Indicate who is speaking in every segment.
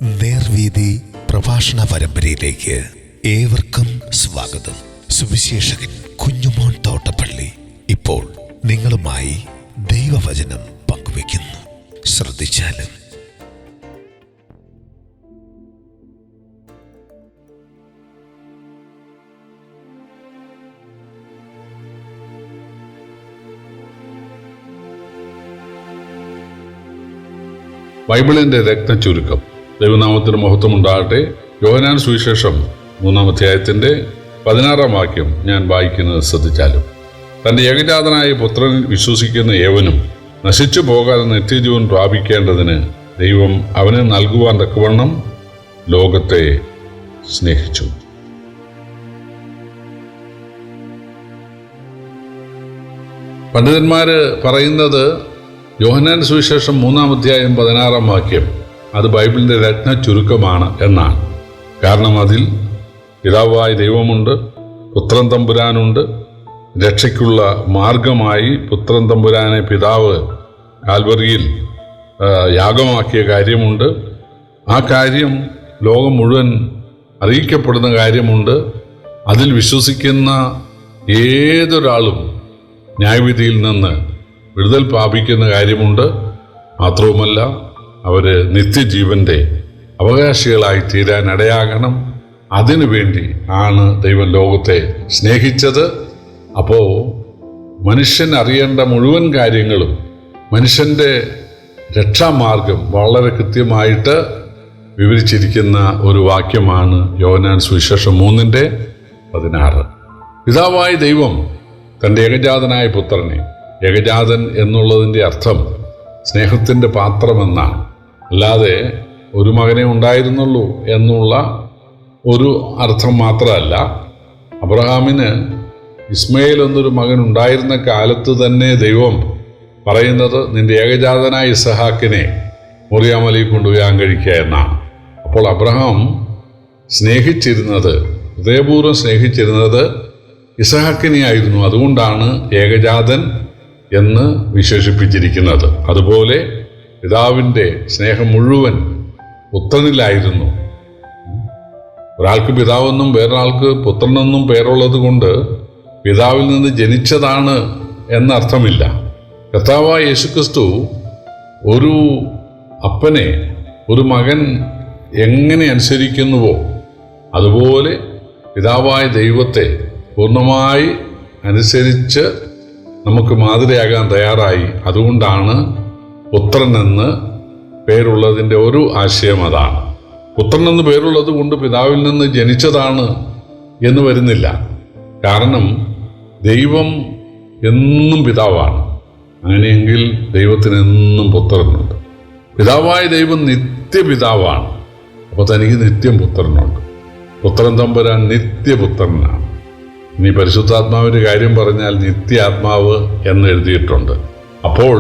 Speaker 1: നേർവീതി പ്രഭാഷണ പരമ്പരയിലേക്ക് ഏവർക്കും സ്വാഗതം. സുവിശേഷകൻ കുഞ്ഞുമോൻ തോട്ടപ്പള്ളി ഇപ്പോൾ നിങ്ങളുമായി ദൈവവചനം പങ്കുവയ്ക്കുന്നു. ശ്രദ്ധിച്ചാലും.
Speaker 2: ബൈബിളിന്റെ രത്നച്ചുരുക്കം. ദൈവനാമത്തിന് മഹത്വം ഉണ്ടാകട്ടെ. യോഹന്നാൻ സുവിശേഷം 3-ാം അധ്യായത്തിന്റെ 16-ാം വാക്യം ഞാൻ വായിക്കുന്നത് ശ്രദ്ധിച്ചാലും. തന്റെ ഏകജാതനായ പുത്രനിൽ വിശ്വസിക്കുന്ന ഏവനും നശിച്ചു പോകാതെ നിത്യജീവൻ പ്രാപിക്കേണ്ടതിന് ദൈവം അവനെ നൽകുവാൻ തക്കവണ്ണം ലോകത്തെ സ്നേഹിച്ചു. പണ്ഡിതന്മാര് പറയുന്നത് യോഹന്നാൻ സുവിശേഷം 3-ാം അധ്യായം 16-ാം വാക്യം അത് ബൈബിളിന്റെ രത്ന ചുരുക്കമാണ് എന്നാണ്. കാരണം അതിൽ പിതാവായ ദൈവമുണ്ട്, പുത്രൻ തമ്പുരാനുണ്ട്, രക്ഷയ്ക്കുള്ള മാർഗമായി പുത്രൻ തമ്പുരാനെ പിതാവ് കാൽവറിയിൽ യാഗമാക്കിയ കാര്യമുണ്ട്. ആ കാര്യം ലോകം മുഴുവൻ അറിയിക്കപ്പെടുന്ന കാര്യമുണ്ട്. അതിൽ വിശ്വസിക്കുന്ന ഏതൊരാളും ന്യായവിധിയിൽ നിന്ന് വിടുതൽ പ്രാപിക്കുന്ന കാര്യമുണ്ട്. മാത്രവുമല്ല, അവർ നിത്യജീവന്റെ അവകാശികളായി തീരാൻ ഇടയാകണം. അതിനുവേണ്ടി ആണ് ദൈവം ലോകത്തെ സ്നേഹിച്ചത്. അപ്പോൾ മനുഷ്യൻ അറിയേണ്ട മുഴുവൻ കാര്യങ്ങളും, മനുഷ്യന്റെ രക്ഷാമാർഗം വളരെ കൃത്യമായിട്ട് വിവരിച്ചിരിക്കുന്ന ഒരു വാക്യമാണ് യോഹന്നാൻ സുവിശേഷം 3:16. പിതാവായ ദൈവം തൻ്റെ ഏകജാതനായ പുത്രനെ, ഏകജാതൻ എന്നുള്ളതിൻ്റെ അർത്ഥം സ്നേഹത്തിൻ്റെ പാത്രമെന്നാണ്. അല്ലാതെ ഒരു മകനെ ഉണ്ടായിരുന്നുള്ളൂ എന്നുള്ള ഒരു അർത്ഥം മാത്രമല്ല. അബ്രഹാമിന് ഇസ്മയിൽ എന്നൊരു മകൻ ഉണ്ടായിരുന്ന കാലത്ത് തന്നെ ദൈവം പറയുന്നത് നിന്റെ ഏകജാതനായ ഇസഹാക്കിനെ മോറിയാമലയിൽ കൊണ്ടുപോയാൻ കഴിക്കുക എന്നാണ്. അപ്പോൾ അബ്രഹാം സ്നേഹിച്ചിരുന്നത്, ഹൃദയപൂർവ്വം സ്നേഹിച്ചിരുന്നത് ഇസഹാക്കിനെ ആയിരുന്നു. അതുകൊണ്ടാണ് ഏകജാതൻ എന്ന് വിശേഷിപ്പിച്ചിരിക്കുന്നത്. അതുപോലെ പിതാവിൻ്റെ സ്നേഹം മുഴുവൻ പുത്രനിലായിരുന്നു. ഒരാൾക്ക് പിതാവെന്നും വേറൊരാൾക്ക് പുത്രനെന്നും പേരുള്ളത് കൊണ്ട് പിതാവിൽ നിന്ന് ജനിച്ചതാണ് എന്നർത്ഥമില്ല. കർത്താവായ യേശുക്രിസ്തു ഒരു അപ്പനെ, ഒരു മകൻ എങ്ങനെ അനുസരിക്കുന്നുവോ അതുപോലെ പിതാവായ ദൈവത്തെ പൂർണ്ണമായി അനുസരിച്ച് നമുക്ക് മാതൃകയാകാൻ തയ്യാറായി. അതുകൊണ്ടാണ് പുത്രൻ എന്ന് പേരുള്ളതിൻ്റെ ഒരു ആശയം അതാണ്. പുത്രൻ എന്ന് പേരുള്ളത് കൊണ്ട് പിതാവിൽ നിന്ന് ജനിച്ചതാണ് എന്ന് വരുന്നില്ല. കാരണം ദൈവം എന്നും പിതാവാണ്. അങ്ങനെയെങ്കിൽ ദൈവത്തിന് എന്നും പുത്രനുണ്ട്. പിതാവായ ദൈവം നിത്യപിതാവാണ്. അപ്പോൾ തനിക്ക് നിത്യം പുത്രനുണ്ട്. പുത്രൻ തമ്പുരാൻ നിത്യപുത്രനാണ്. ഇനി പരിശുദ്ധാത്മാവിൻ്റെ കാര്യം പറഞ്ഞാൽ നിത്യാത്മാവ് എന്ന് എഴുതിയിട്ടുണ്ട്. അപ്പോൾ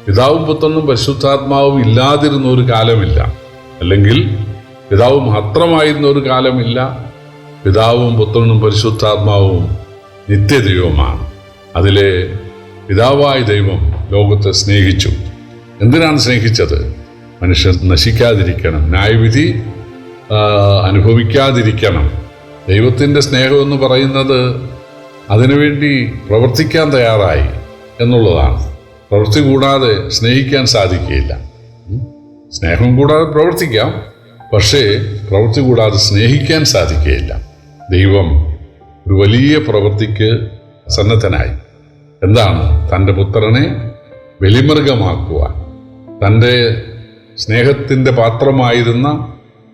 Speaker 2: പിതാവും പുത്രനും പരിശുദ്ധാത്മാവും ഇല്ലാതിരുന്ന ഒരു കാലമില്ല, അല്ലെങ്കിൽ പിതാവ് മാത്രമായിരുന്ന ഒരു കാലമില്ല. പിതാവും പുത്രനും പരിശുദ്ധാത്മാവും നിത്യദൈവമാണ്. അതിലെ പിതാവായ ദൈവം ലോകത്തെ സ്നേഹിച്ചു. എന്തിനാണ് സ്നേഹിച്ചത്? മനുഷ്യൻ നശിക്കാതിരിക്കണം, ന്യായവിധി അനുഭവിക്കാതിരിക്കണം. ദൈവത്തിൻ്റെ സ്നേഹമെന്ന് പറയുന്നത് അതിനുവേണ്ടി പ്രവർത്തിക്കാൻ തയ്യാറായി എന്നുള്ളതാണ്. പ്രവൃത്തി കൂടാതെ സ്നേഹിക്കാൻ സാധിക്കുകയില്ല. സ്നേഹം കൂടാതെ പ്രവർത്തിക്കാം, പക്ഷേ പ്രവൃത്തി കൂടാതെ സ്നേഹിക്കാൻ സാധിക്കുകയില്ല. ദൈവം ഒരു വലിയ പ്രവൃത്തിക്ക് സന്നദ്ധനായി. എന്താണ്? തൻ്റെ പുത്രനെ ബലിമൃഗമാക്കുവാൻ. തൻ്റെ സ്നേഹത്തിൻ്റെ പാത്രമായിരുന്ന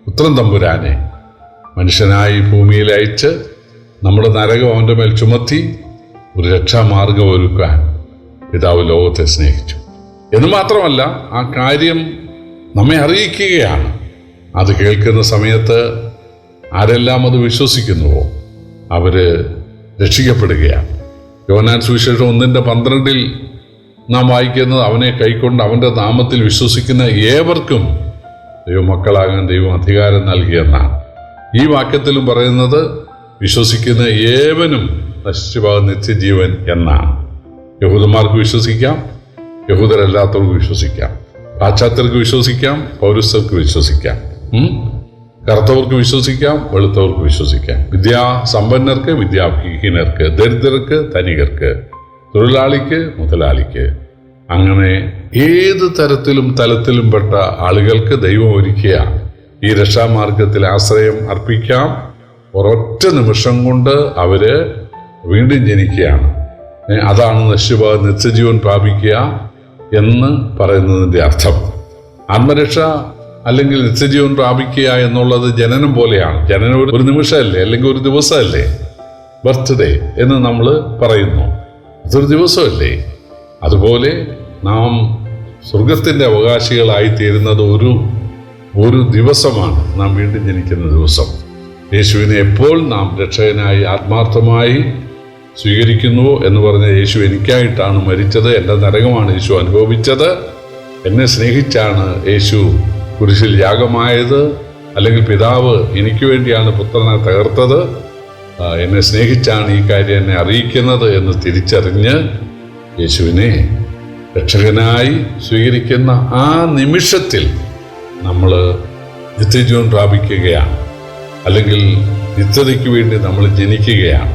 Speaker 2: പുത്രൻ തമ്പുരാനെ മനുഷ്യനായി ഭൂമിയിൽ അയച്ച് നമ്മുടെ നരകം അവൻ്റെ മേൽ ചുമത്തി ഒരു രക്ഷാമാർഗം ഒരുക്കാൻ പിതാവ് ലോകത്തെ സ്നേഹിച്ചു എന്ന് മാത്രമല്ല, ആ കാര്യം നമ്മെ അറിയിക്കുകയാണ്. അത് കേൾക്കുന്ന സമയത്ത് ആരെല്ലാം അത് വിശ്വസിക്കുന്നുവോ അവർ രക്ഷിക്കപ്പെടുകയാണ്. യോഹന്നാൻ സുവിശേഷം 1:12 നാം വായിക്കുന്നത്, അവനെ കൈക്കൊണ്ട് അവൻ്റെ നാമത്തിൽ വിശ്വസിക്കുന്ന ഏവർക്കും ദൈവമക്കളാകാൻ ദൈവം അധികാരം നൽകിയെന്നാണ്. ഈ വാക്യത്തിലും പറയുന്നത് വിശ്വസിക്കുന്ന ഏവനും നശിച്ചുപോകാൻ നിത്യജീവൻ എന്നാണ്. യഹൂദന്മാർക്ക് വിശ്വസിക്കാം, യഹൂദരല്ലാത്തവർക്ക് വിശ്വസിക്കാം, പാശ്ചാത്യർക്ക് വിശ്വസിക്കാം, പൗരസ്ത്യർക്ക് വിശ്വസിക്കാം. കറുത്തവർക്ക് വിശ്വസിക്കാം, വെളുത്തവർക്ക് വിശ്വസിക്കാം, വിദ്യാസമ്പന്നർക്ക്, വിദ്യാഹീനർക്ക്, ദരിദ്രർക്ക്, ധനികർക്ക്, തൊഴിലാളിക്ക്, മുതലാളിക്ക്, അങ്ങനെ ഏത് തലത്തിലും പെട്ട ആളുകൾക്ക് ദൈവം ഒരുക്കിയ ഈ രക്ഷാമാർഗത്തിൽ ആശ്രയം അർപ്പിക്കാം. ഒരൊറ്റ നിമിഷം കൊണ്ട് അവര് വീണ്ടും ജനിക്കുകയാണ്. അതാണ് നിത്യജീവൻ പ്രാപിക്കുക എന്ന് പറയുന്നതിൻ്റെ അർത്ഥം. ആത്മരക്ഷ അല്ലെങ്കിൽ നിത്യജീവൻ പ്രാപിക്കുക എന്നുള്ളത് ജനനം പോലെയാണ്. ജനനം ഒരു നിമിഷമല്ലേ, അല്ലെങ്കിൽ ഒരു ദിവസമല്ലേ? ബർത്ത്ഡേ എന്ന് നമ്മൾ പറയുന്നു, അതൊരു ദിവസമല്ലേ? അതുപോലെ നാം സ്വർഗത്തിൻ്റെ അവകാശികളായി തീരുന്നത് ഒരു ദിവസമാണ്, നാം വീണ്ടും ജനിക്കുന്ന ദിവസം. യേശുവിനെ എപ്പോൾ നാം രക്ഷകനായി ആത്മാർത്ഥമായി സ്വീകരിക്കുന്നുവോ എന്ന് പറഞ്ഞ യേശു എനിക്കായിട്ടാണ് മരിച്ചത്, എൻ്റെ നരകമാണ് യേശു അനുഭവിച്ചത്, എന്നെ സ്നേഹിച്ചാണ് യേശു കുരിശിൽ യാഗമായത്, അല്ലെങ്കിൽ പിതാവ് എനിക്ക് വേണ്ടിയാണ് പുത്രനെ തകർത്തത്, എന്നെ സ്നേഹിച്ചാണ് ഈ കാര്യം എന്നെ അറിയിക്കുന്നത് എന്ന് തിരിച്ചറിഞ്ഞ് യേശുവിനെ രക്ഷകനായി സ്വീകരിക്കുന്ന ആ നിമിഷത്തിൽ നമ്മൾ നിത്യജീവൻ പ്രാപിക്കുകയാണ്. അല്ലെങ്കിൽ നിത്യതയ്ക്ക് വേണ്ടി നമ്മൾ ജനിക്കുകയാണ്,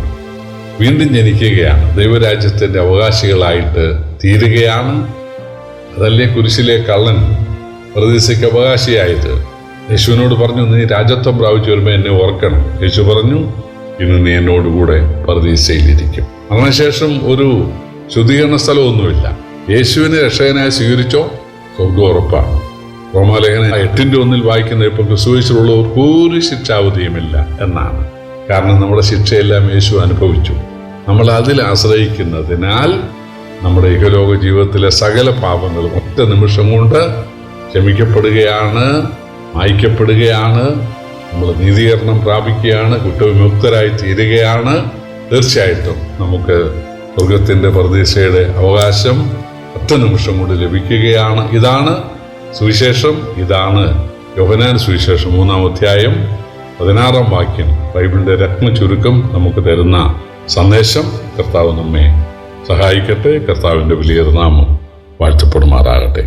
Speaker 2: വീണ്ടും ജനിക്കുകയാണ്, ദൈവരാജ്യത്തിൻ്റെ അവകാശികളായിട്ട് തീരുകയാണ്. അതല്ലേ കുരിശിലെ കള്ളൻ പറുദീസയ്ക്ക് അവകാശിയായത്. യേശുവിനോട് പറഞ്ഞു, നീ രാജത്വം പ്രാപിച്ചു വരുമ്പോൾ എന്നെ ഓർക്കണം. യേശു പറഞ്ഞു, ഇന്ന് നീ എന്നോടുകൂടെ പറുദീസയിലിരിക്കും. അതിനുശേഷം ഒരു ശുദ്ധീകരണ സ്ഥലമൊന്നുമില്ല. യേശുവിനെ രക്ഷകനായി സ്വീകരിച്ചോ, സ്വർഗ്ഗം ഉറപ്പാണ്. റോമാലേഖനം 8:1 വായിക്കുന്ന ഇപ്പോൾ ക്രിസ്തുയേശുവിലുള്ളവർക്ക് ഒരു ശിക്ഷാവധിയുമില്ല എന്നാണ്. കാരണം നമ്മുടെ ശിക്ഷയെല്ലാം യേശു അനുഭവിച്ചു. നമ്മൾ അതിൽ ആശ്രയിക്കുന്നതിനാൽ നമ്മുടെ ഇഹലോക ജീവിതത്തിലെ സകല പാപങ്ങളും ഒറ്റ നിമിഷം കൊണ്ട് ക്ഷമിക്കപ്പെടുകയാണ്, മായ്ക്കപ്പെടുകയാണ്. നമ്മൾ നീതീകരണം പ്രാപിക്കുകയാണ്, കുറ്റവിമുക്തരായി തീരുകയാണ്. തീർച്ചയായിട്ടും നമുക്ക് സ്വർഗത്തിൻ്റെ പറുദീസയുടെ അവകാശം ഒറ്റ നിമിഷം കൊണ്ട് ലഭിക്കുകയാണ്. ഇതാണ് സുവിശേഷം. ഇതാണ് യോഹന്നാൻ സുവിശേഷം 3-ാം അധ്യായം 16-ാം വാക്യം, ബൈബിളിൻ്റെ ചുരുക്കം നമുക്ക് തരുന്ന സന്ദേശം. കർത്താവ് നമ്മെ സഹായിക്കട്ടെ. കർത്താവിൻ്റെ വലിയ നാമം വാഴ്ത്തപ്പെടുമാറാകട്ടെ.